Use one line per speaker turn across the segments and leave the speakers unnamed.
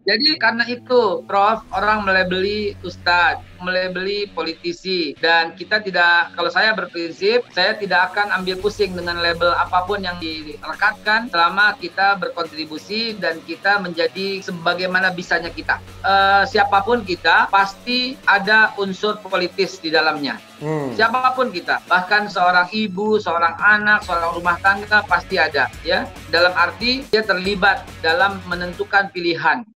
Jadi karena itu, Prof, orang melebeli ustadz, melebeli politisi, dan kita tidak, kalau saya berprinsip, saya tidak akan ambil pusing dengan label apapun yang direkatkan selama kita berkontribusi dan kita menjadi sebagaimana bisanya kita. Siapapun kita, pasti ada unsur politis di dalamnya. Siapapun kita, bahkan seorang ibu, seorang anak, seorang rumah tangga pasti ada, ya. Dalam arti dia terlibat dalam menentukan pilihan.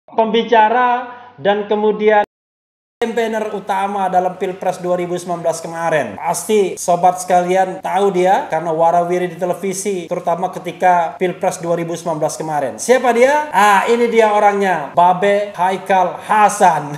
Pembicara dan kemudian campaigner utama dalam Pilpres 2019 kemarin. Pasti sobat sekalian tahu dia karena warawiri di televisi, terutama ketika Pilpres 2019 kemarin. Siapa dia? Ini dia orangnya, Babe Haikal Hasan.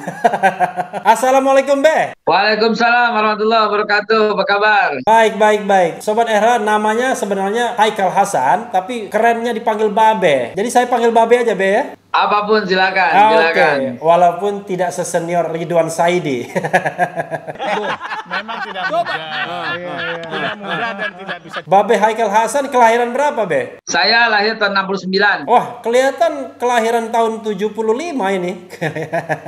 Assalamualaikum, Be.
Waalaikumsalam warahmatullahi wabarakatuh. Apa kabar?
Baik. Sobat Era, namanya sebenarnya Haikal Hasan, tapi kerennya dipanggil Babe. Jadi saya panggil Babe aja, Be, ya?
Apapun silakan.
Oke. Walaupun tidak sesenior Ridwan Saidi.
Memang tidak mudah. Tidak mudah dan tidak bisa.
Babe Haikal Hasan kelahiran berapa, Be?
Saya lahir tahun 69.
Wah, kelihatan kelahiran tahun 75 ini.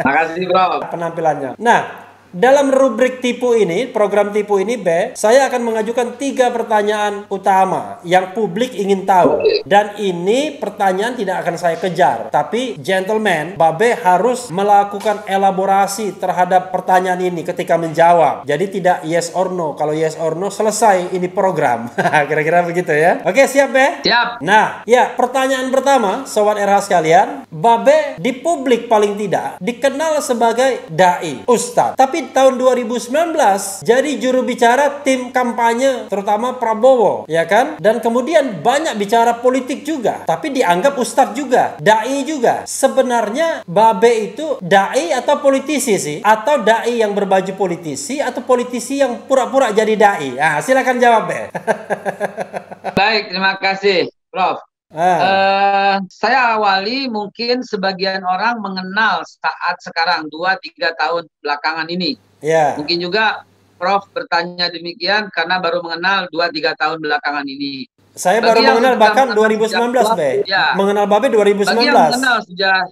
Makasih, Bro.
Penampilannya. Nah, dalam rubrik tipu ini, program tipu ini, Be, saya akan mengajukan 3 pertanyaan utama yang publik ingin tahu. Dan ini pertanyaan tidak akan saya kejar. Tapi, gentleman, Babe harus melakukan elaborasi terhadap pertanyaan ini ketika menjawab. Jadi tidak yes or no. Kalau yes or no, selesai ini program. Kira-kira begitu ya. Oke, siap, Be?
Siap.
Nah, ya, pertanyaan pertama, Sobat RH sekalian. Babe di publik paling tidak dikenal sebagai dai, ustadz. Tapi tahun 2019 jadi juru bicara tim kampanye terutama Prabowo, ya kan? Dan kemudian banyak bicara politik juga, tapi dianggap ustadz juga, dai juga. Sebenarnya Babe itu dai atau politisi sih? Atau dai yang berbaju politisi atau politisi yang pura-pura jadi dai? Silakan jawab, Be.
Baik, terima kasih, Prof. Saya awali mungkin sebagian orang mengenal saat sekarang 2-3 tahun belakangan ini. Mungkin juga Prof bertanya demikian karena baru mengenal 2-3 tahun belakangan ini.
Saya baru mengenal bahkan 2019, Be. Mengenal Babe 2019.
Bagi yang mengenal sejak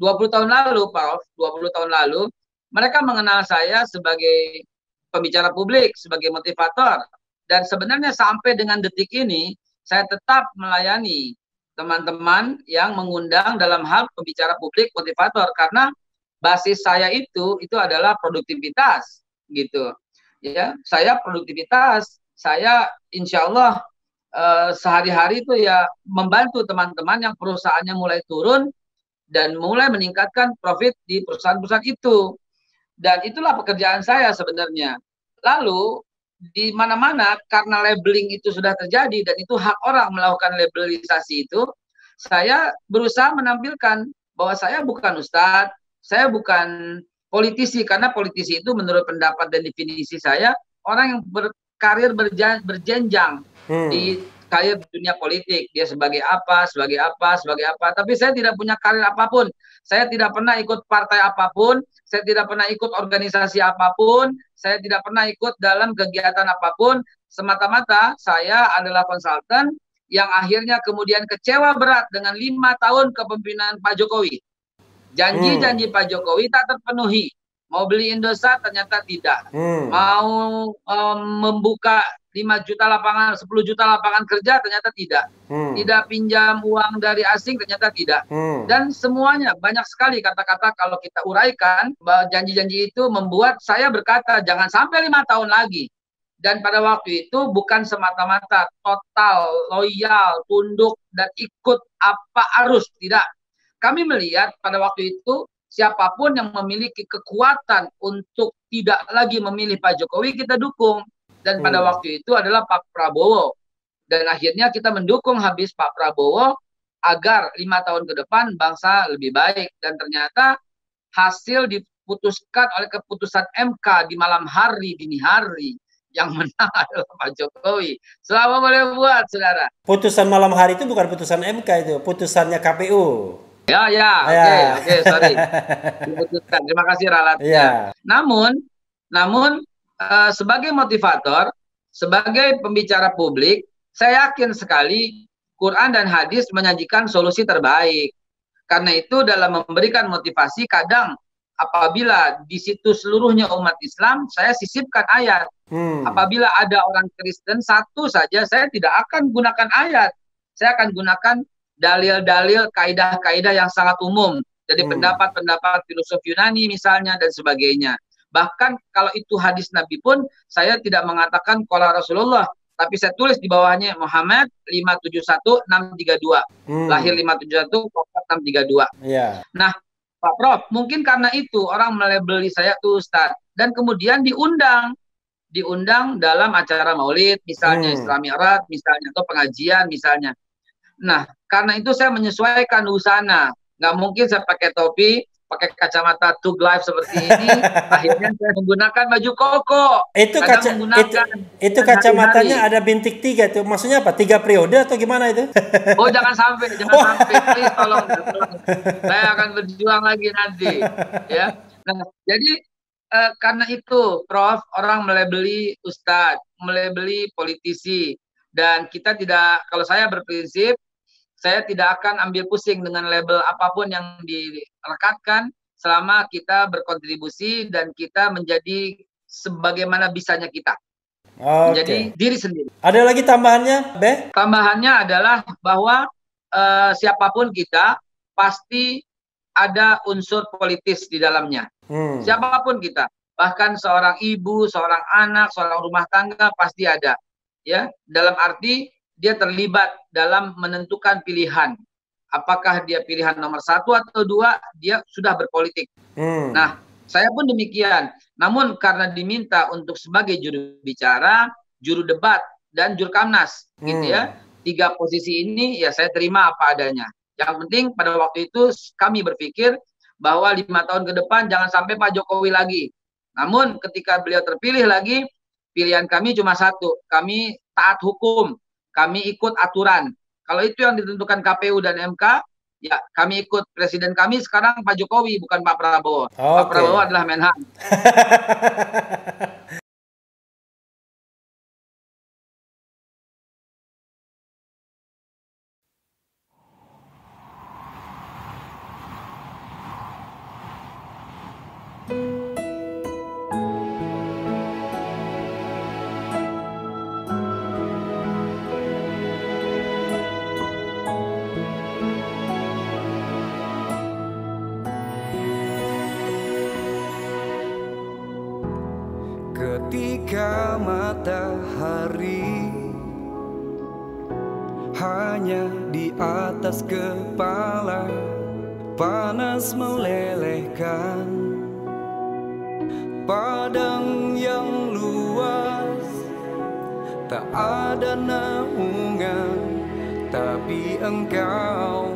20 tahun lalu, Prof, 20 tahun lalu, mereka mengenal saya sebagai pembicara publik, sebagai motivator. Dan sebenarnya sampai dengan detik ini, saya tetap melayani teman-teman yang mengundang dalam hal pembicara publik motivator karena basis saya itu adalah produktivitas gitu ya. Saya produktivitas, saya insya Allah sehari-hari itu ya membantu teman-teman yang perusahaannya mulai turun dan mulai meningkatkan profit di perusahaan-perusahaan itu, dan itulah pekerjaan saya sebenarnya. Lalu di mana-mana karena labeling itu sudah terjadi dan itu hak orang melakukan labelisasi itu, saya berusaha menampilkan bahwa saya bukan ustadz, saya bukan politisi, karena politisi itu menurut pendapat dan definisi saya orang yang berkarir berjenjang di karir dunia politik. Dia sebagai apa, tapi saya tidak punya karir apapun. Saya tidak pernah ikut partai apapun, saya tidak pernah ikut organisasi apapun, saya tidak pernah ikut dalam kegiatan apapun. Semata-mata saya adalah konsultan yang akhirnya kemudian kecewa berat dengan 5 tahun kepemimpinan Pak Jokowi. Janji-janji Pak Jokowi tak terpenuhi. Mau beli Indosat ternyata tidak. Mau membuka 5 juta lapangan, 10 juta lapangan kerja ternyata tidak. Tidak pinjam uang dari asing ternyata tidak. Dan semuanya banyak sekali kata-kata kalau kita uraikan, janji-janji itu membuat saya berkata jangan sampai 5 tahun lagi. Dan pada waktu itu bukan semata-mata total, loyal, tunduk, dan ikut apa arus. Tidak. Kami melihat pada waktu itu siapapun yang memiliki kekuatan untuk tidak lagi memilih Pak Jokowi, kita dukung. Dan pada waktu itu adalah Pak Prabowo. Dan akhirnya kita mendukung habis Pak Prabowo agar 5 tahun ke depan bangsa lebih baik. Dan ternyata hasil diputuskan oleh keputusan MK di malam hari, dini hari. Yang menang adalah Pak Jokowi. Selamat boleh buat, saudara.
Putusan malam hari itu bukan putusan MK, itu putusannya KPU.
Ya, oke, sorry. Diputuskan. Terima kasih ralatnya. Namun sebagai motivator, sebagai pembicara publik, saya yakin sekali Quran dan hadis menyajikan solusi terbaik. Karena itu dalam memberikan motivasi, kadang apabila di situ seluruhnya umat Islam, saya sisipkan ayat. Apabila ada orang Kristen satu saja, saya tidak akan gunakan ayat. Saya akan gunakan dalil-dalil, kaidah-kaidah yang sangat umum dari pendapat-pendapat filosof Yunani misalnya dan sebagainya. Bahkan kalau itu hadis Nabi pun saya tidak mengatakan qala Rasulullah, tapi saya tulis di bawahnya Muhammad 571632. Lahir 571 wafat 632. Nah, Pak Prof, mungkin karena itu orang melabeli saya tuh Ustaz, dan kemudian diundang dalam acara Maulid misalnya, Isra Mi'raj misalnya, atau pengajian misalnya. Nah, karena itu saya menyesuaikan busana. Nggak mungkin saya pakai topi, pakai kacamata Tug Life seperti ini. Akhirnya saya menggunakan baju koko.
Itu kacamatanya ada bintik 3 itu. Maksudnya apa? 3 periode atau gimana itu?
Oh, jangan sampai. Please, tolong. Saya akan berjuang lagi nanti. Ya. Nah, jadi karena itu, Prof, orang melabeli ustadz, melabeli politisi. Dan kita tidak, kalau saya berprinsip, saya tidak akan ambil pusing dengan label apapun yang direkatkan selama kita berkontribusi dan kita menjadi sebagaimana bisanya kita. Menjadi diri sendiri.
Ada lagi tambahannya, Be?
Tambahannya adalah bahwa siapapun kita pasti ada unsur politis di dalamnya. Siapapun kita, bahkan seorang ibu, seorang anak, seorang rumah tangga pasti ada. Ya, dalam arti dia terlibat dalam menentukan pilihan. Apakah dia pilihan nomor 1 atau 2, dia sudah berpolitik. Nah, saya pun demikian. Namun karena diminta untuk sebagai juru bicara, juru debat, dan juru kamnas, gitu ya. 3 posisi ini ya saya terima apa adanya. Yang penting pada waktu itu kami berpikir bahwa 5 tahun ke depan jangan sampai Pak Jokowi lagi. Namun ketika beliau terpilih lagi, pilihan kami cuma satu, kami taat hukum. Kami ikut aturan. Kalau itu yang ditentukan KPU dan MK, ya kami ikut. Presiden kami sekarang Pak Jokowi, bukan Pak Prabowo. Pak Prabowo adalah Menhan.
Ketika matahari hanya di atas kepala, panas melelehkan padang yang luas, tak ada naungan, tapi engkau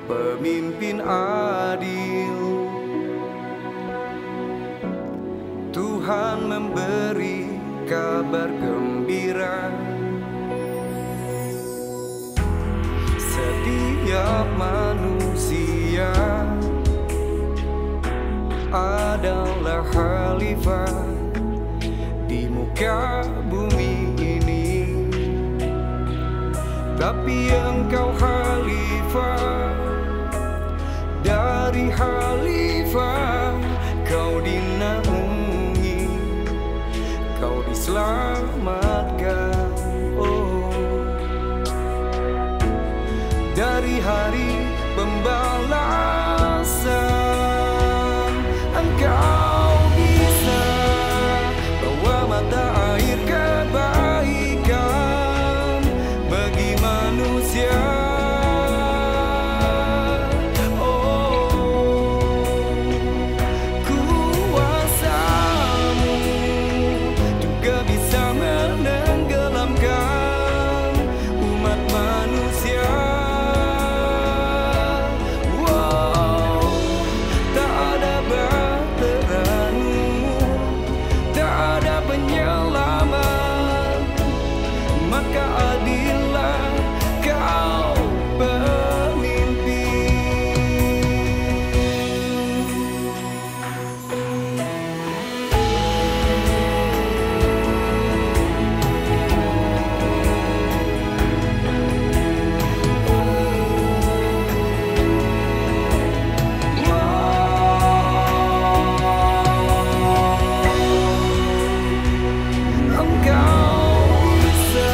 pemimpin adil. Tuhan memberi kabar gembira. Setiap manusia adalah khalifah di muka bumi ini, tapi engkau khalifah dari khalifah. hari pembalasan. Engkau bisa bawa mata air kebaikan bagi manusia. Kuasamu juga bisa menenggelamkan umat manusia. Tak ada bateranmu, tak ada penyelamat, maka adillah kau pemimpin. Engkau bisa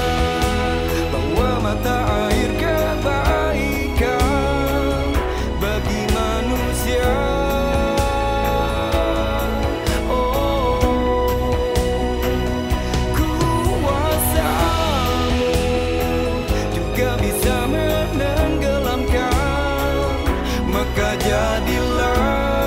bawa mata air kebaikan bagi manusia. Kuasamu juga bisa menenggelamkan, maka jadilah